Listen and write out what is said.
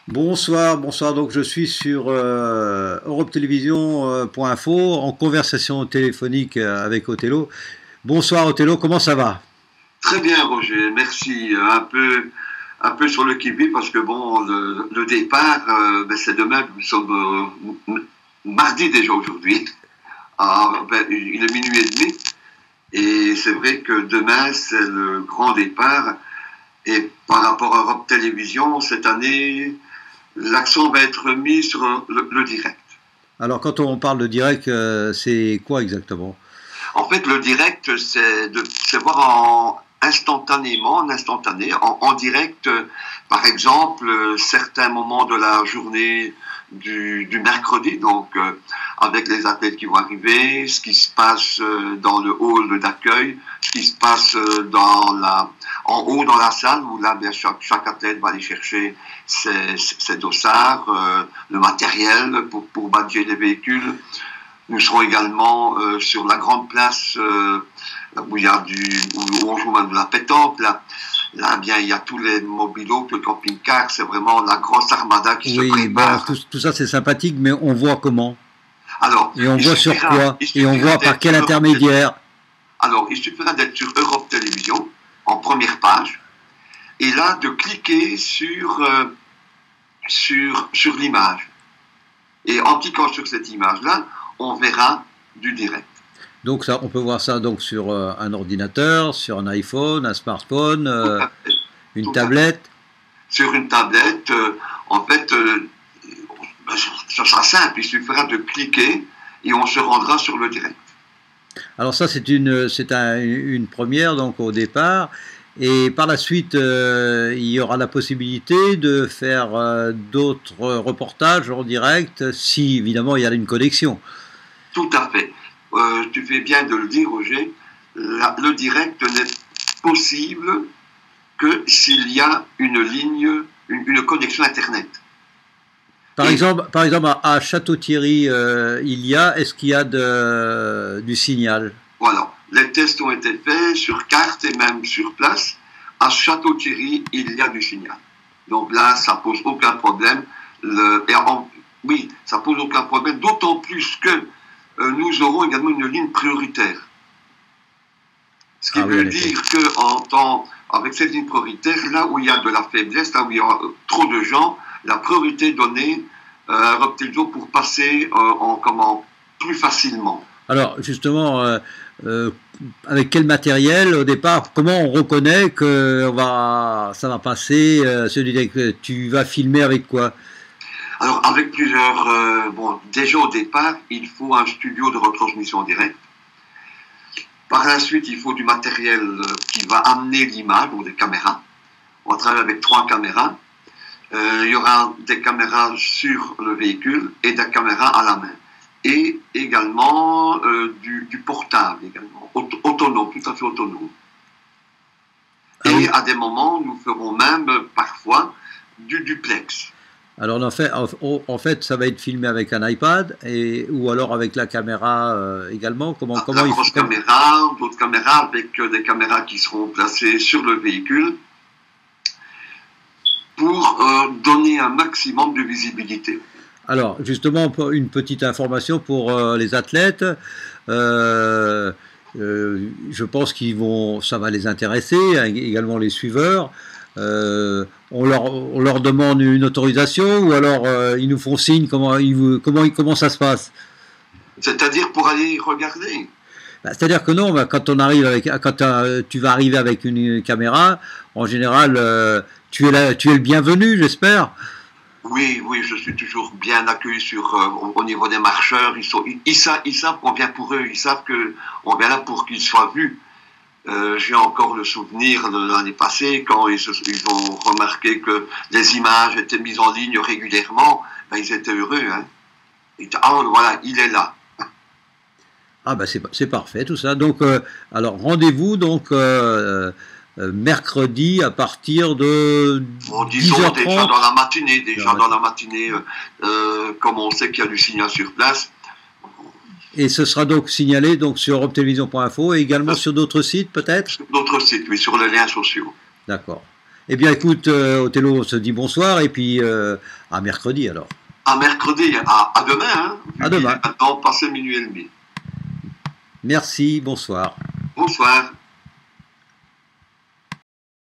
Bonsoir, bonsoir. Donc je suis sur europetelevision.info en conversation téléphonique avec Othello. Bonsoir Othello, comment ça va? Très bien, Roger, merci. Un peu sur le qui-vive parce que bon, le départ, c'est demain. Nous sommes mardi déjà aujourd'hui. Il est minuit et demi. Et c'est vrai que demain, c'est le grand départ. Et par rapport à Europe Télévision, cette année, l'accent va être mis sur le direct. Alors quand on parle de direct, c'est quoi exactement? En fait, le direct, c'est voir en instantané, en direct, par exemple, certains moments de la journée du mercredi, donc avec les athlètes qui vont arriver, ce qui se passe dans le hall d'accueil, ce qui se passe en haut dans la salle, où là, bien, chaque athlète va aller chercher ses dossards, le matériel pour badger les véhicules. Nous serons également sur la grande place où on joue même de la pétanque. Là, bien, il y a tous les mobilos, le camping-car. C'est vraiment la grosse armada qui se prépare. Oui, tout ça c'est sympathique, mais on voit comment? Alors, et on voit sur quoi? Et on voit par quel intermédiaire? Alors, il suffira d'être sur Europe Télévision, en première page, et là, de cliquer sur l'image. Et en cliquant sur cette image-là, on verra du direct. Donc ça, on peut voir ça donc sur un ordinateur, sur un iPhone, un smartphone, une tablette. Sur une tablette, en fait, ça sera simple. Il suffira de cliquer et on se rendra sur le direct. Alors ça, c'est une première donc au départ. Et par la suite, il y aura la possibilité de faire d'autres reportages en direct, si évidemment il y a une connexion. Tout à fait. Tu fais bien de le dire, Roger. Le direct n'est possible que s'il y a une ligne, une connexion Internet. Par exemple, à Château-Thierry, est-ce qu'il y a du signal? Voilà. Les tests ont été faits sur carte et même sur place. À Château-Thierry, il y a du signal. Donc là, ça pose aucun problème. Oui, ça pose aucun problème, d'autant plus que nous aurons également une ligne prioritaire. Ce qui veut dire qu'avec cette ligne prioritaire, là où il y a de la faiblesse, là où il y a trop de gens, la priorité est donnée à Europe Télévision pour passer plus facilement. Alors, justement, avec quel matériel, au départ, comment on reconnaît que ça va passer tu vas filmer avec quoi? Alors, avec plusieurs... déjà au départ, il faut un studio de retransmission en direct. Par la suite, il faut du matériel qui va amener l'image, donc des caméras. On travaille avec 3 caméras. Il y aura des caméras sur le véhicule et des caméras à la main. Et également du portable, également, autonome, tout à fait autonome. Et à des moments, nous ferons même parfois du duplex. Alors en fait, ça va être filmé avec un iPad ou alors avec la caméra également. D'autres caméras avec des caméras qui seront placées sur le véhicule pour donner un maximum de visibilité. Alors justement, une petite information pour les athlètes. Je pense ça va les intéresser, également les suiveurs. On leur demande une autorisation ou alors ils nous font signe comment ça se passe? C'est-à-dire pour aller regarder? C'est-à-dire que non, quand tu vas arriver avec une caméra, en général, tu es le bienvenu, j'espère. Oui, je suis toujours bien accueilli au niveau des marcheurs. Ils savent qu'on vient pour eux, ils savent qu'on vient là pour qu'ils soient vus. J'ai encore le souvenir de l'année passée, quand ils ont remarqué que les images étaient mises en ligne régulièrement, ils étaient heureux. Hein. Voilà, il est là. Ah c'est parfait tout ça. Donc alors rendez-vous donc mercredi à partir de 10h30. Déjà dans la matinée, comme on sait qu'il y a du signal sur place. Et ce sera donc signalé donc sur europetelevision.info et également sur d'autres sites peut-être? Sur d'autres sites, oui, sur les liens sociaux. D'accord. Eh bien, écoute, Othello, on se dit bonsoir et puis à mercredi alors. À mercredi, à demain. Hein. À demain. Maintenant, passé minuit et demi. Merci, bonsoir. Bonsoir.